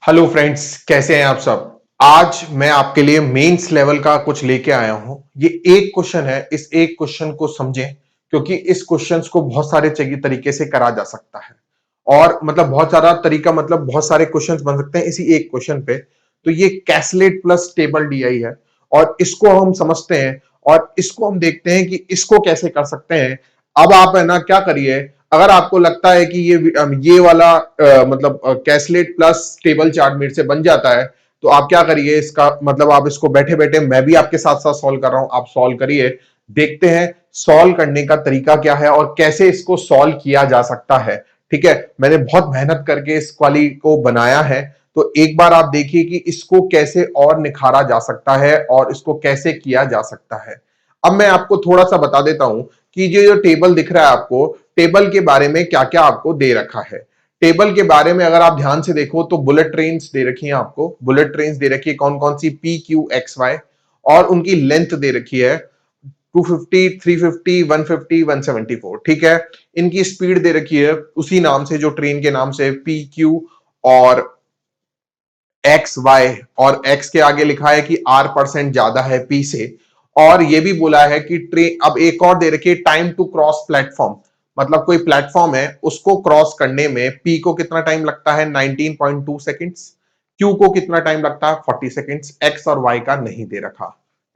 Hello friends, कैसे हैं आप सब। आज मैं आपके लिए मेंस लेवल का कुछ लेके आया हूं। ये एक क्वेश्चन है, इस एक क्वेश्चन को समझें क्योंकि इस क्वेश्चंस को बहुत सारे तरीके से करा जा सकता है। और मतलब बहुत सारा तरीका, मतलब बहुत सारे क्वेश्चंस बन सकते हैं इसी एक क्वेश्चन पे। तो ये कैसलेट प्लस टेबल डीआई है और इसको हम समझते हैं और इसको हम देखते हैं कि इसको कैसे कर सकते हैं। अब आप है ना क्या करिए, अगर आपको लगता है कि ये वाला मतलब कैसलेट प्लस टेबल चार्ट मेरे से बन जाता है, तो आप क्या करिए, इसका मतलब आप इसको बैठे बैठे, मैं भी आपके साथ साथ सॉल्व कर रहा हूं, आप सॉल्व करिए। देखते हैं सॉल्व करने का तरीका क्या है और कैसे इसको सॉल्व किया जा सकता है। ठीक है, मैंने बहुत मेहनत करके इस वाली को बनाया है, तो एक बार आप देखिए कि इसको कैसे और निखारा जा सकता है और इसको कैसे किया जा सकता है। अब मैं आपको थोड़ा सा बता देता हूं कि ये जो टेबल दिख रहा है आपको, टेबल के बारे में क्या क्या आपको दे रखा है। टेबल के बारे में अगर आप ध्यान से देखो तो बुलेट ट्रेन्स दे रखी है आपको, बुलेट ट्रेन्स दे रखी है कौन कौन सी, पी क्यू एक्स वाई, और उनकी लेंथ दे रखी है 250, 350, 150, 174। ठीक है, इनकी स्पीड दे रखी है उसी नाम से, जो ट्रेन के नाम से, पी क्यू और एक्स वाई, और एक्स के आगे लिखा है कि आर परसेंट ज्यादा है पी से। और ये भी बोला है कि ट्रेन, अब एक और दे रखी है टाइम टू क्रॉस प्लेटफॉर्म, मतलब कोई प्लेटफॉर्म है उसको क्रॉस करने में पी को कितना टाइम लगता है 19.2 सेकेंड्स, क्यू को कितना टाइम लगता है 40 सेकेंड्स, एक्स और वाई का नहीं दे रखा।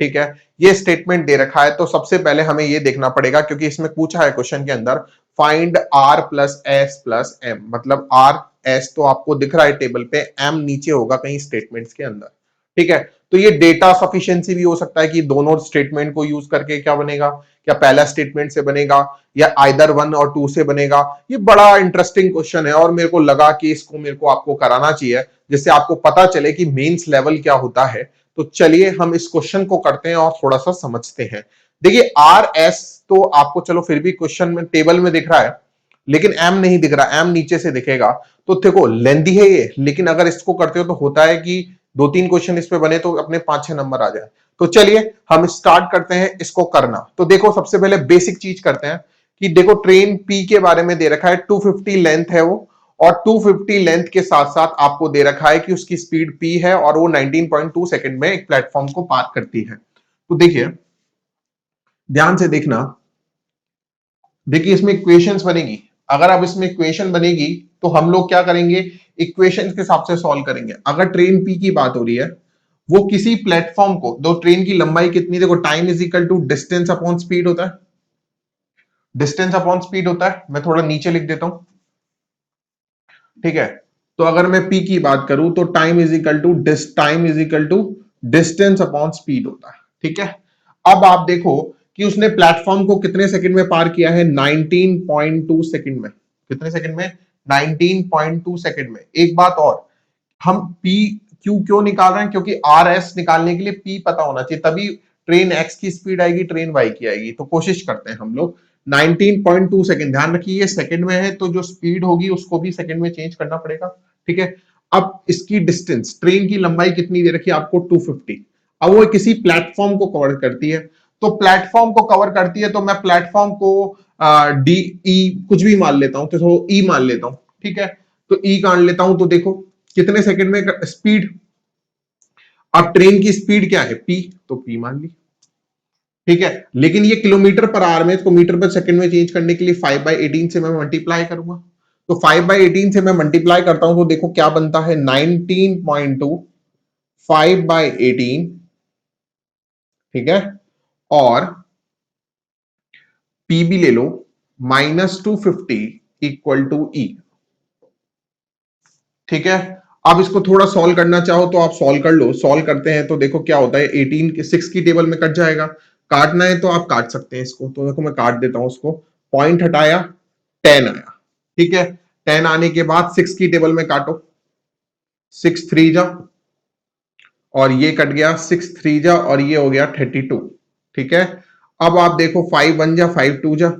ठीक है, ये स्टेटमेंट दे रखा है। तो सबसे पहले हमें ये देखना पड़ेगा क्योंकि इसमें पूछा है क्वेश्चन के अंदर, find R plus S plus M, मतलब आर एस तो आपको दिख रहा है टेबल पे, एम नीचे होगा कहीं स्टेटमेंट्स के अंदर। ठीक है, तो ये डेटा सफिशिएंसी भी हो सकता है कि दोनों स्टेटमेंट को यूज करके क्या बनेगा, क्या पहला स्टेटमेंट से बनेगा या आइदर 1 और 2 से बनेगा। ये बड़ा इंटरेस्टिंग क्वेश्चन है और मेरे को लगा कि इसको मेरे को आपको कराना चाहिए जिससे आपको पता चले कि मेंस लेवल क्या होता है। तो चलिए हम इस क्वेश्चन को करते हैं और थोड़ा सा समझते हैं। देखिए आर एस तो आपको चलो फिर भी क्वेश्चन में टेबल में दिख रहा है, लेकिन एम नहीं दिख रहा, एम नीचे से दिखेगा। तो देखो लेंदी है ये, लेकिन अगर इसको करते हो तो होता है कि 2-3 क्वेश्चन इस पे बने तो अपने 5-6 नंबर आ जाए। तो चलिए हम स्टार्ट करते हैं इसको करना। तो देखो सबसे पहले बेसिक चीज करते हैं कि देखो ट्रेन पी के बारे में दे रखा है 250 लेंथ है वो, और 250 लेंथ के साथ साथ आपको दे रखा है कि उसकी स्पीड पी है और वो 19.2 सेकंड में एक प्लेटफॉर्म को पार करती है। तो देखिए ध्यान से देखना, देखिए इसमें इक्वेशंस बनेगी। अगर अब इसमें इक्वेशन बनेगी तो हम लोग क्या करेंगे, इक्वेशन के हिसाब से सॉल्व करेंगे। अगर ट्रेन पी की बात हो रही है, वो किसी प्लेटफॉर्म को, दो ट्रेन की लंबाई कितनी, देखो time is equal to distance upon speed होता है, डिस्टेंस अपॉन स्पीड होता है। मैं थोड़ा नीचे लिख देता हूं। ठीक है, तो अगर मैं पी की बात करूं तो time is equal to distance upon speed होता है। ठीक है, अब आप देखो कि उसने प्लेटफॉर्म को कितने सेकंड में पार किया है, 19.2 सेकंड में। कितने सेकंड में, 19.2 सेकंड में। एक बात और, हम पी क्यू क्यों निकाल रहे हैं, क्योंकि आर एस निकालने के लिए पी पता होना चाहिए, तभी ट्रेन एक्स की स्पीड आएगी, ट्रेन वाई की आएगी। तो कोशिश करते हैं हम लोग 19.2 सेकंड, ध्यान रखिए ये सेकंड में है तो जो स्पीड होगी उसको भी सेकंड में चेंज करना पड़ेगा। ठीक है, अब इसकी डिस्टेंस, ट्रेन की लंबाई कितनी दे रखी है आपको 250। अब वो किसी प्लेटफॉर्म को कवर करती है, तो प्लेटफॉर्म को कवर करती है तो मैं प्लेटफॉर्म को डी ई कुछ भी मान लेता हूं, तो ई मान लेता हूं। ठीक है, तो ई मान लेता हूं, तो देखो कितने सेकंड में स्पीड, अब ट्रेन की स्पीड क्या है पी, तो पी मान ली। ठीक है, लेकिन ये किलोमीटर पर आवर में, इसको मीटर पर सेकंड में चेंज करने के लिए 5/18 से मैं मल्टीप्लाई करूंगा। तो 5/18 से मैं मल्टीप्लाई करता हूं तो देखो क्या बनता है, 19.2 5/18। ठीक है, और पी भी ले लो, -250 इक्वल टू ई। ठीक है, अब इसको थोड़ा सॉल्व करना चाहो तो आप सॉल्व कर लो। सॉल्व करते हैं तो देखो क्या होता है, 18 के 6 की टेबल में कट जाएगा। काटना है तो आप काट सकते हैं इसको, तो देखो मैं काट देता हूं इसको। पॉइंट हटाया, 10 आया। ठीक है, 10 आने के बाद 6 की टेबल में काटो, 6 3 जा, और ये कट गया 6 3 जा, और ये हो गया 32। ठीक है, अब आप देखो 5 1 जा, 5 2 जा।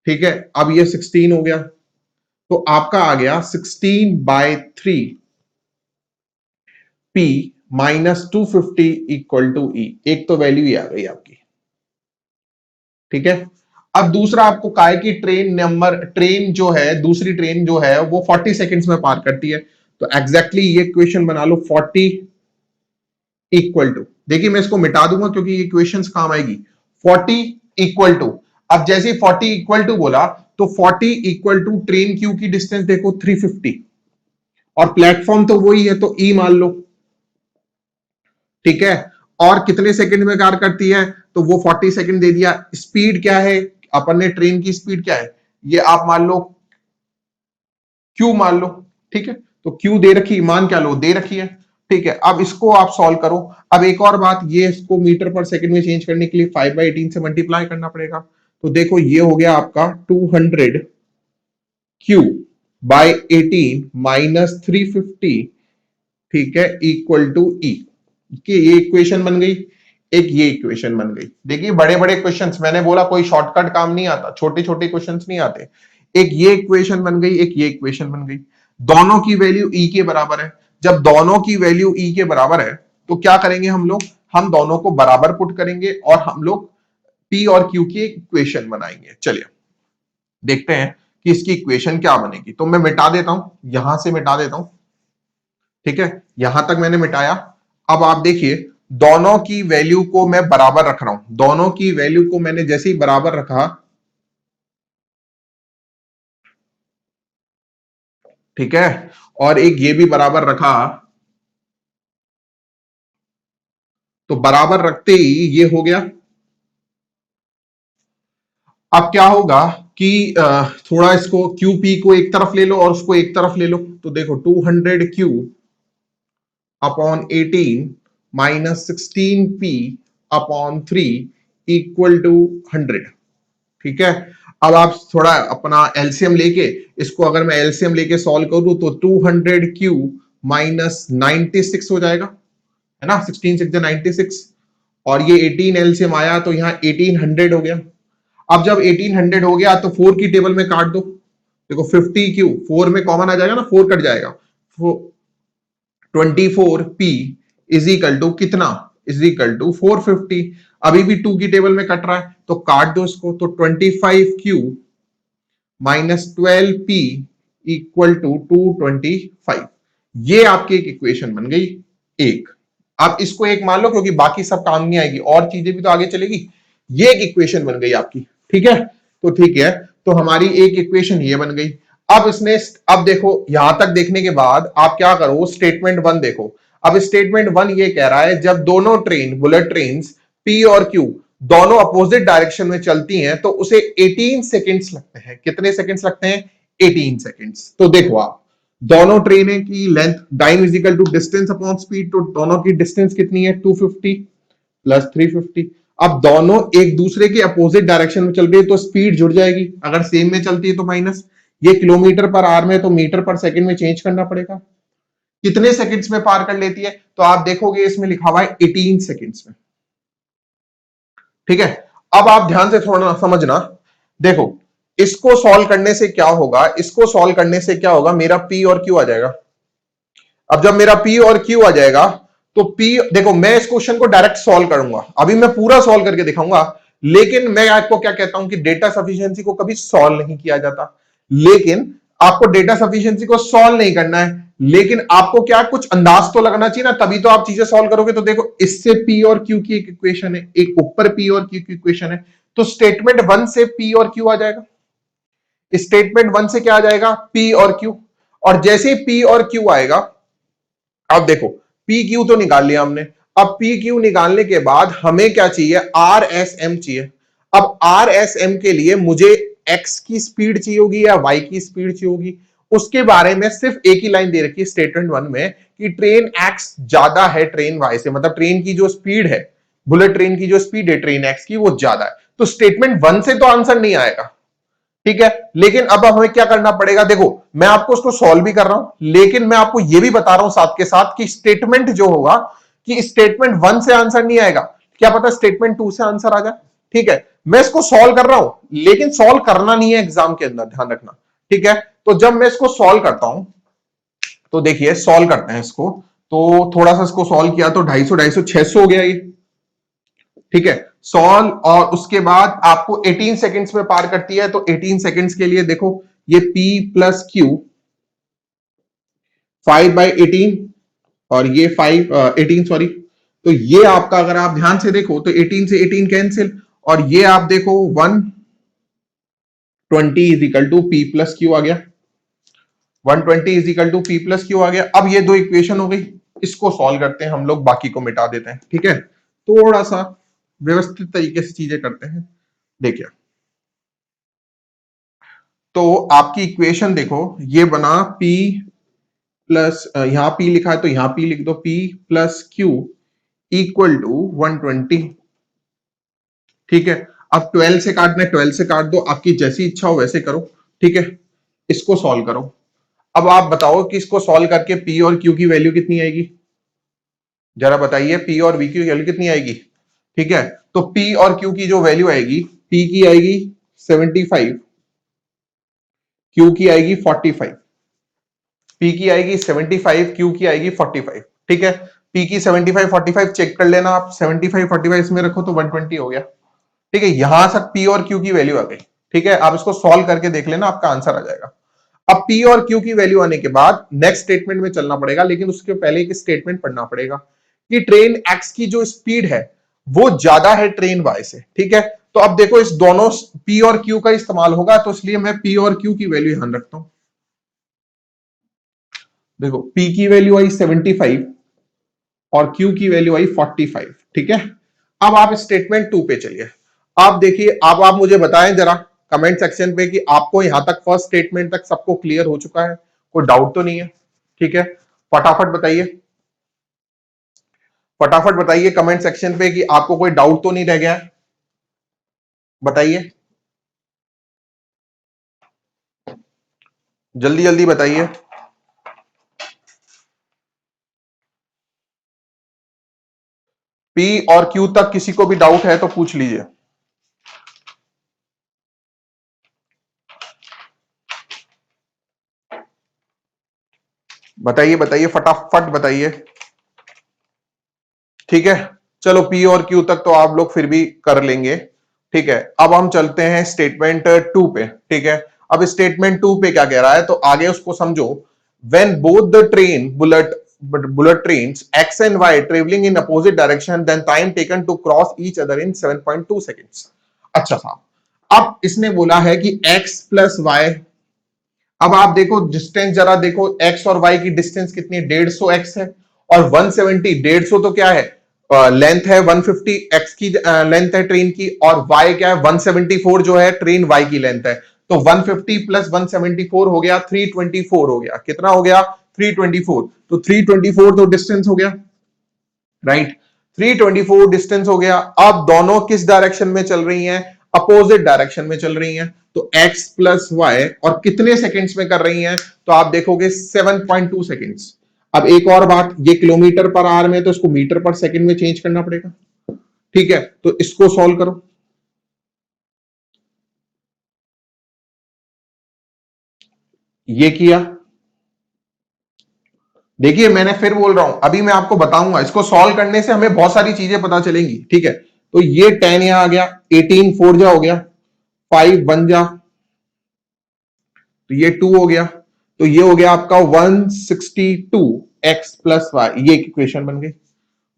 ठीक है, अब ये 16 हो गया, तो आपका आ गया 16/3 P -250 इक्वल टू ई। एक तो वैल्यू ही आ गई आपकी। ठीक है, अब दूसरा आपको कहा है कि ट्रेन जो है, दूसरी ट्रेन जो है वो 40 सेकंड्स में पार करती है। तो एग्जैक्टली ये इक्वेशन बना लो 40 इक्वल टू, देखिए मैं इसको मिटा दूंगा क्योंकि ये इक्वेशंस काम आएगी। 40 इक्वल टू, अब जैसे 40 इक्वल टू बोला तो 40 इक्वल टू ट्रेन क्यू की डिस्टेंस देखो 350 और प्लेटफॉर्म तो वही है तो ई मान लो, ठीक है। और कितने सेकंड में कार्य करती है तो वो 40 सेकंड दे दिया। स्पीड क्या है, अपन ने ट्रेन की स्पीड क्या है, ये आप मान लो क्यू मान लो, ठीक है। तो क्यू दे रखी, मान क्या लो, दे रखी है, ठीक है। अब इसको आप सॉल्व करो। अब एक और बात, ये इसको मीटर पर सेकंड में चेंज करने के लिए 5/18 से मल्टीप्लाई करना पड़ेगा। तो देखो ये हो गया आपका 200 क्यू बाय 18 माइनस 350, ठीक है, इक्वल टू ई की ये इक्वेशन बन गई। एक ये इक्वेशन बन गई। देखिए बड़े बड़े क्वेश्चंस, मैंने बोला कोई शॉर्टकट काम नहीं आता, छोटे छोटे क्वेश्चंस नहीं आते। एक ये इक्वेशन बन गई, एक ये इक्वेशन बन गई। दोनों की वैल्यू ई के बराबर है। जब दोनों की वैल्यू ई के बराबर है तो क्या करेंगे हम लोग, हम दोनों को बराबर पुट करेंगे और हम लोग पी और क्यू की इक्वेशन बनाएंगे। चलिए देखते हैं कि इसकी इक्वेशन क्या बनेगी। तो मैं मिटा देता हूं, यहां से मिटा देता हूं, ठीक है, यहां तक मैंने मिटाया। अब आप देखिए दोनों की वैल्यू को मैं बराबर रख रहा हूं, दोनों की वैल्यू को मैंने जैसे ही बराबर रखा, ठीक है, और एक ये भी बराबर रखा, तो बराबर रखते ही ये हो गया। अब क्या होगा कि थोड़ा इसको क्यू पी को एक तरफ ले लो और उसको एक तरफ ले लो। तो देखो 200 Q upon 18 minus 16 P upon 3 equal to 100, ठीक है। अब आप थोड़ा अपना एलसीएम लेके, इसको अगर मैं एलसीएम लेके सॉल्व करूं तो 200 क्यू माइनस 96 हो जाएगा, है ना, 16 6 96, और ये 18 एलसीएम आया तो यहाँ 1800 हो गया। अब जब 1800 हो गया तो 4 की टेबल में काट दो, देखो 50 क्यू 4 में कॉमन आ जाएगा ना, 4 कट जाएगा, 24 पी इज इक्वल टू कितना, इज इक्वल टू 450। अभी भी 2 की टेबल में कट रहा है तो काट दो इसको, तो 25 Q minus 12 P equal to 225। ये आपकी एक इक्वेशन बन गई एक। आप इसको एक मान लो क्योंकि बाकी सब काम नहीं आएगी, और चीजें भी तो आगे चलेगी। ये एक इक्वेशन बन गई आपकी, ठीक है। तो ठीक है, तो हमारी एक इक्वेशन ये बन गई। अब इसने, अब देखो यहां तक देखने के बाद आप क्या करो, स्टेटमेंट वन देखो। अब स्टेटमेंट वन ये कह रहा है जब दोनों ट्रेन, बुलेट ट्रेन पी और क्यू दोनों अपोजिट डायरेक्शन में चलती हैं तो उसे 18 सेकेंड्स लगते हैं। कितने सेकेंड्स लगते हैं, 18 सेकेंड्स। तो देखो आप, दोनों ट्रेनें की length time is equal to distance upon speed, तो दोनों की डिस्टेंस कितनी है, 250 प्लस 350। अब दोनों एक दूसरे के अपोजिट डायरेक्शन में चल रही है तो स्पीड जुड़ जाएगी, अगर सेम में चलती है तो माइनस, ये किलोमीटर पर आवर में तो मीटर पर सेकंड में चेंज करना पड़ेगा। कितने सेकंड्स में पार कर लेती है, तो आप देखोगे इसमें लिखा हुआ है 18 सेकंड्स में, ठीक है। अब आप ध्यान से थोड़ा समझना, देखो इसको सॉल्व करने से क्या होगा, इसको सॉल्व करने से क्या होगा, मेरा पी और क्यू आ जाएगा। अब जब मेरा पी और क्यू आ जाएगा तो पी, देखो मैं इस क्वेश्चन को डायरेक्ट सॉल्व करूंगा, अभी मैं पूरा सॉल्व करके दिखाऊंगा, लेकिन मैं आपको क्या कहता हूं कि डेटा सफिशिएंसी को कभी सॉल्व नहीं किया जाता। लेकिन आपको डेटा सफिशिएंसी को सॉल्व नहीं करना है, लेकिन आपको क्या कुछ अंदाज तो लगना चाहिए ना, तभी तो आप चीजें सॉल्व करोगे। तो देखो इससे पी और क्यू की एक इक्वेशन है, एक ऊपर पी और क्यू की इक्वेशन है, तो स्टेटमेंट वन से पी और क्यू आ जाएगा। स्टेटमेंट वन से क्या आ जाएगा, पी और क्यू, और जैसे पी और क्यू आएगा, अब देखो पी क्यू तो निकाल लिया हमने। अब पी क्यू निकालने के बाद हमें क्या चाहिए, आर एस एम चाहिए। अब आर एस एम के लिए मुझे एक्स की स्पीड चाहिए होगी या वाई की स्पीड चाहिए होगी, उसके बारे में सिर्फ एक ही लाइन दे रखी है स्टेटमेंट वन में कि ट्रेन एक्स ज्यादा है ट्रेन वाई से, मतलब ट्रेन की जो स्पीड है, बुलेट ट्रेन की जो स्पीड है ट्रेन एक्स की, वो ज्यादा है। तो स्टेटमेंट वन से तो आंसर नहीं आएगा, ठीक है। लेकिन अब हमें क्या करना पड़ेगा, देखो मैं आपको उसको सॉल्व भी कर रहा हूं, लेकिन मैं आपको यह भी बता रहा हूं साथ के साथ कि स्टेटमेंट जो होगा, कि स्टेटमेंट वन से आंसर नहीं आएगा, क्या पता स्टेटमेंट टू से आंसर आ जाए, ठीक है। मैं इसको सॉल्व कर रहा हूं, लेकिन सॉल्व करना नहीं है एग्जाम के अंदर, ध्यान रखना, ठीक है। तो जब मैं इसको सॉल्व करता हूं, तो देखिए सॉल्व करते हैं इसको। तो थोड़ा सा इसको सॉल्व किया तो 250 250 600 हो गया ये, ठीक है, सॉल्व। और उसके बाद आपको 18 सेकंड्स में पार करती है, तो 18 सेकंड्स के लिए देखो ये P प्लस क्यू 5/18 और ये 18 सॉरी। तो ये आपका अगर आप ध्यान से देखो तो 18 से 18 कैंसिल, और ये आप देखो 120 is equal to P plus Q आ गया। 120 is equal to P plus Q आ गया। अब ये दो इक्वेशन हो गई, इसको सॉल्व करते हैं हम लोग, बाकी को मिटा देते हैं। ठीक है, थोड़ा सा व्यवस्थित तरीके से चीजें करते हैं। देखिए, तो आपकी इक्वेशन देखो, ये बना P प्लस, यहां P लिखा है तो यहां P लिख दो, P plus Q equal to 120। ठीक है, अब 12 से काटना है, 12 से काट दो, आपकी जैसी इच्छा हो वैसे करो। ठीक है, इसको सॉल्व करो। अब आप बताओ कि इसको सॉल्व करके P और Q की वैल्यू कितनी आएगी, जरा बताइए। P और V की वैल्यू कितनी आएगी? ठीक है, तो P और Q की जो वैल्यू आएगी, P की आएगी 75, Q की आएगी 45। P की आएगी 75, Q की आएगी 45। ठीक है, P की 75 45 चेक कर लेना आप, 75 45 इसमें रखो तो 120 हो गया। ठीक है, यहां तक P और Q की वैल्यू आ गई। ठीक है, आप इसको सॉल्व करके देख लेना, आपका आंसर आ जाएगा। अब P और Q की वैल्यू आने के बाद नेक्स्ट स्टेटमेंट में चलना पड़ेगा, लेकिन उसके पहले एक स्टेटमेंट पढ़ना पड़ेगा कि ट्रेन X की जो स्पीड है वो ज्यादा है ट्रेन Y से। ठीक है, तो अब देखो इस दोनों P और Q का इस्तेमाल होगा, तो इसलिए मैं P और Q की वैल्यू यहां रखता हूं। देखो P की वैल्यू आई 75 और Q की वैल्यू आई 45। ठीक है, अब आप स्टेटमेंट 2 पे चलिए। आप देखिए, अब आप मुझे बताएं जरा कमेंट सेक्शन पे कि आपको यहां तक फर्स्ट स्टेटमेंट तक सबको क्लियर हो चुका है, कोई डाउट तो नहीं है? ठीक है, फटाफट बताइए, फटाफट बताइए कमेंट सेक्शन पे कि आपको कोई डाउट तो नहीं रह गया है, बताइए, जल्दी जल्दी बताइए। पी और क्यू तक किसी को भी डाउट है तो पूछ लीजिए। बताइए बताइए, फटाफट बताइए। ठीक है, चलो पी और क्यू तक तो आप लोग फिर भी कर लेंगे। ठीक है, अब हम चलते हैं स्टेटमेंट 2 पे। ठीक है, अब स्टेटमेंट 2 पे क्या कह रहा है, तो आगे उसको समझो। When both the train bullet trains X and Y travelling in opposite direction, then time taken to cross each other in 7.2 seconds. अच्छा साहब, अब इसने बोला है कि x प्लस वाई, अब आप देखो डिस्टेंस जरा देखो, x और y की डिस्टेंस कितनी है, 150x है, और 170, 150 तो क्या है, लेंथ है, 150 x की लेंथ है ट्रेन की, और y क्या है, 174 जो है ट्रेन y की लेंथ है। तो 150 प्लस 174 हो गया 324 हो गया, कितना हो गया, 324। तो 324 तो डिस्टेंस हो गया, राइट, 324 डिस्टेंस हो गया। अब दोनों किस डायरेक्शन में चल रही हैं, अपोजिट डायरेक्शन में चल रही हैं। तो x प्लस वाई, और कितने सेकंड्स में कर रही हैं, तो आप देखोगे 7.2 सेकंड्स। अब एक और बात, ये किलोमीटर पर आवर में, तो इसको मीटर पर सेकंड में चेंज करना पड़ेगा। ठीक है, तो इसको सॉल्व करो। ये किया, देखिए मैंने फिर बोल रहा हूं, अभी मैं आपको बताऊंगा, इसको सॉल्व करने से हमें बहुत सारी चीजें पता चलेंगी। ठीक है, तो ये 10 यहां आ गया, 18 4 जा हो गया, 5 1 जा, तो ये 2 हो गया, तो ये हो गया आपका 162 एक्स प्लस वाई, ये इक्वेशन बन गई।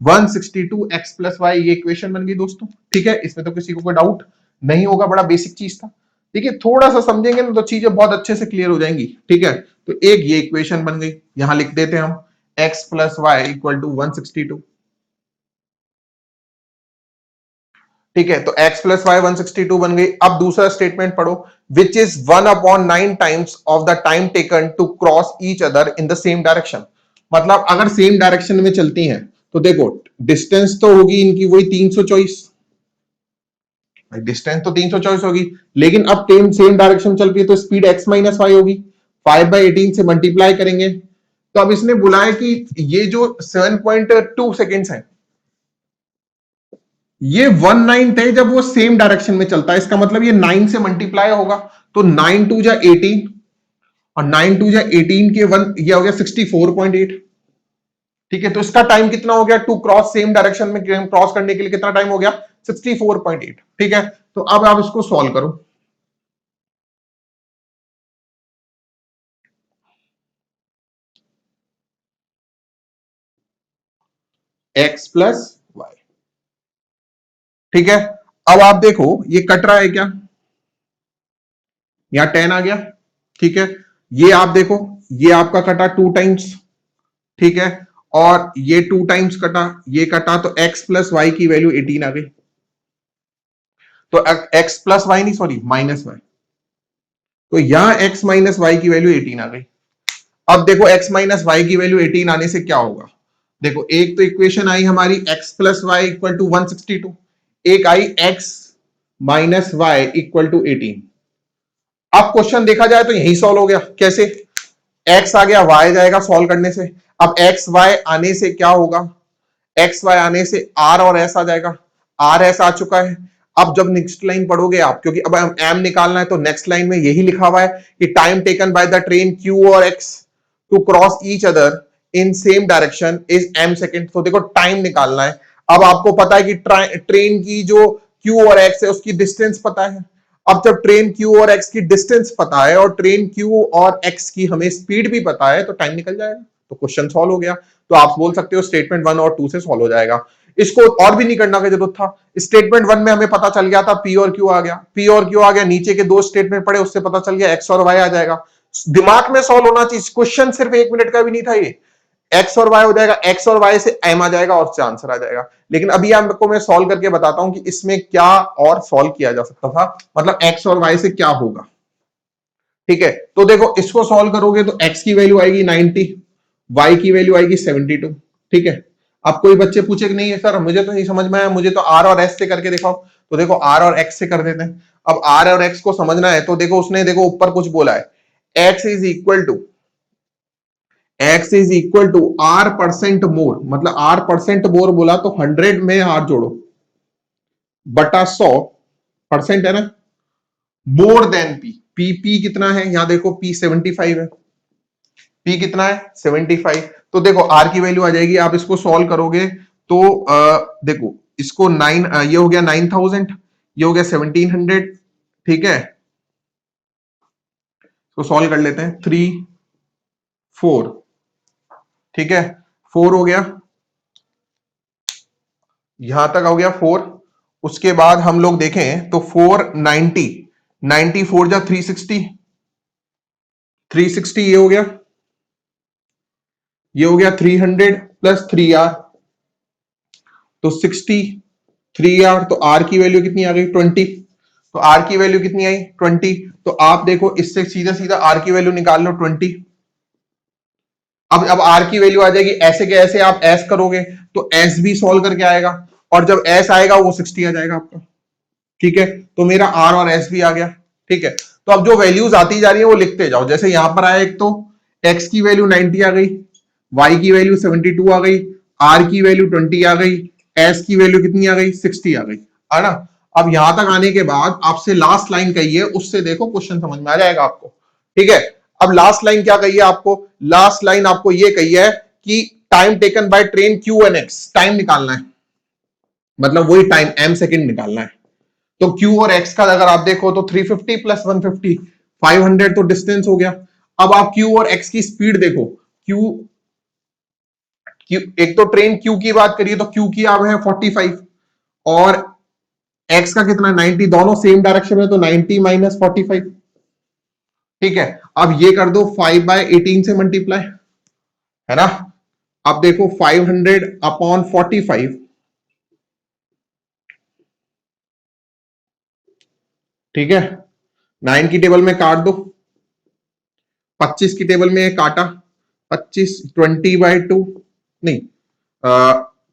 162 एक्स प्लस वाई, ये इक्वेशन बन गई दोस्तों। ठीक है, इसमें तो किसी को कोई डाउट नहीं होगा, बड़ा बेसिक चीज था। देखिए थोड़ा सा समझेंगे ना तो चीजें बहुत अच्छे से क्लियर हो जाएंगी। ठीक है, तो एक ये इक्वेशन बन गई, यहां लिख देते हैं हम X plus Y equal to 162। ठीक है, तो x प्लस वाई 162 बन गई। अब दूसरा स्टेटमेंट पढ़ो, which is 1/9 times of the time taken to cross each other in the same direction. मतलब अगर सेम डायरेक्शन में चलती हैं तो देखो डिस्टेंस तो होगी इनकी वही 324, डिस्टेंस तो 324 होगी, लेकिन अब सेम डायरेक्शन चल रही है तो स्पीड x माइनस वाई होगी। 5/18 से मल्टीप्लाई करेंगे, तो अब इसने बोला है कि ये जो 7.2 सेकेंड्स है, ये 1/9 है जब वो सेम डायरेक्शन में चलता है, इसका मतलब ये 9 से मल्टीप्लाई होगा। तो 9 2 जा 18, और 9 2 जा 18 के 1, ये हो गया 64.8। ठीक है, तो इसका टाइम कितना हो गया, टू क्रॉस सेम डायरेक्शन में क्रॉस करने के लिए कितना टाइम हो गया, 64.8। ठीक है, तो अब आप इसको सॉल्व करो। X plus Y. ठीक है, अब आप देखो ये कट रहा है क्या, यहां 10 आ गया। ठीक है, ये आप देखो ये आपका कटा 2 टाइम्स। ठीक है, और ये 2 टाइम्स कटा, ये कटा, तो x प्लस वाई की वैल्यू 18 आ गई। तो x प्लस वाई नहीं, सॉरी माइनस वाई, तो यहां x माइनस वाई की वैल्यू 18 आ गई। अब देखो x माइनस वाई की वैल्यू 18 आने से क्या होगा, देखो एक तो इक्वेशन आई हमारी x plus Y equal to 162, एक आई x minus Y equal to 18। अब क्वेश्चन देखा जाए तो यही सॉल्व हो गया। कैसे, x आ गया, y जाएगा सॉल्व करने से। अब x y आने से क्या होगा, एक्स वाई आने से आर और एस आ जाएगा, आर एस आ चुका है। अब जब नेक्स्ट लाइन पढ़ोगे आप, क्योंकि अब एम निकालना है, तो नेक्स्ट लाइन में यही लिखा हुआ है कि time taken by the train Q और X to cross each other in same direction is M second. तो देखो टाइम निकालना है। अब आपको पता है कि ट्रेन की जो क्यू और एक्स है उसकी डिस्टेंस पता है। अब जब ट्रेन क्यू और एक्स की डिस्टेंस पता है और ट्रेन क्यू और एक्स की हमें स्पीड भी पता है, तो टाइम निकल जाएगा, तो क्वेश्चन सॉल्व हो गया। तो आप बोल सकते हो स्टेटमेंट 1 और 2 से सॉल्व हो जाएगा। इसको और भी नहीं करना की जरूरत था। स्टेटमेंट 1 में हमें पता चल गया था पी और क्यू आ गया, पी और क्यू आ गया, नीचे के 2 स्टेटमेंट पढ़े उससे पता चल गया एक्स और वाई आ जाएगा। दिमाग में सॉल्व होना चाहिए, क्वेश्चन सिर्फ 1 मिनट का भी नहीं था ये। एक्स और वाई हो जाएगा, एक्स और वाई से एम आ जाएगा और से आंसर आ जाएगा। लेकिन अभी आपको मैं सॉल्व करके बताता हूं कि इसमें क्या और सॉल्व किया जा सकता था, मतलब एक्स और वाई से क्या होगा। ठीक है, तो देखो इसको सॉल्व करोगे तो x की वैल्यू आएगी 90, y की वैल्यू आएगी 72। ठीक है, अब कोई बच्चे पूछे कि नहीं है सर मुझे तो नहीं समझ में आया, मुझे तो r और s से करके दिखाओ। तो देखो r और x से कर देते हैं। अब r और x को समझना है तो देखो उसने देखो ऊपर कुछ बोला है, x is equal to r percent more, मतलब r परसेंट मोर बोला तो 100 में r जोड़ो बटा 100% है ना, मोर देन p कितना है, यहां देखो p 75 है, p कितना है 75। तो देखो r की वैल्यू आ जाएगी, आप इसको सॉल्व करोगे तो देखो इसको 9 ये हो गया 9000, ये हो गया 1700। ठीक है, तो सॉल्व कर लेते हैं 3 4। ठीक है, 4 हो गया, यहां तक हो गया 4। उसके बाद हम लोग देखें तो 490, 94 जा 360, 360 ये हो गया, ये हो गया 300 प्लस 3r, तो 60 3r, तो r की वैल्यू कितनी आ गई 20। तो r की वैल्यू कितनी आई 20। तो आप देखो इससे सीधा सीधा r की वैल्यू निकाल लो 20। अब r की वैल्यू आ जाएगी, ऐसे के ऐसे आप s करोगे तो s भी सॉल्व करके आएगा, और जब s आएगा वो 60 आ जाएगा आपका। ठीक है, तो मेरा r और s भी आ गया। ठीक है, तो अब जो वैल्यूज आती जा रही है वो लिखते जाओ। जैसे यहां पर आया एक तो x की वैल्यू 90 आ गई, y की वैल्यू 72 आ गई, r की वैल्यू 20 आ गई, s की वैल्यू कितनी आ गई 60 आ गई, है ना। अब यहां तक आने के बाद आपसे लास्ट लाइन कही है, उससे देखो क्वेश्चन समझ में आ जाएगा आपको। ठीक है, अब लास्ट लाइन क्या कही है आपको, लास्ट लाइन आपको ये कही है कि time taken by train Q and x, time निकालना है, मतलब वही टाइम एम सेकेंड निकालना है। तो Q और X का अगर आप देखो तो 350 प्लस 150, 500 तो डिस्टेंस हो गया। अब आप Q और X की स्पीड देखो, एक तो ट्रेन Q की बात करिए तो Q की अब है 45 और X का कितना 90, दोनों सेम डायरेक्शन में, तो 90 माइनस 45। ठीक है, अब ये कर दो 5/18 से मल्टीप्लाई, है ना। अब देखो 500 अपॉन 45, ठीक है, 9 की टेबल में काट दो, 25 की टेबल में काटा, 25 20/2, नहीं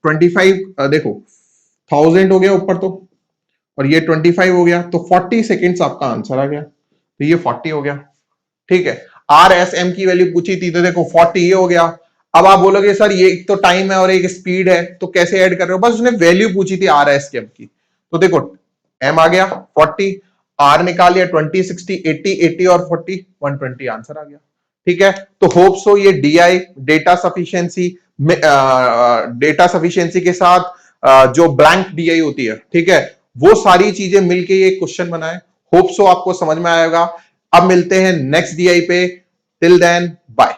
25 देखो 1000 हो गया ऊपर तो, और ये 25 हो गया, तो 40 सेकेंड्स आपका आंसर आ गया, तो ये 40 हो गया। ठीक है, आर एस एम की वैल्यू पूछी थी तो देखो 40 ये हो गया। अब आप बोलोगे सर ये एक तो टाइम है और एक स्पीड है, तो कैसे ऐड कर रहे हो, बस उसने वैल्यू पूछी थी आर एस के एम की, तो देखो एम आ गया 40, आर निकाल लिया 20 60 80 80 और 40 120 आंसर आ गया। ठीक है, तो होप सो ये डीआई डेटा सफिशिएंसी के साथ जो ब्लैंक डीआई होती है, ठीक है, वो सारी चीजें मिलके ये क्वेश्चन बनाए। होप सो आपको समझ में आएगा। अब मिलते हैं नेक्स्ट डीआई पे, टिल देन बाय।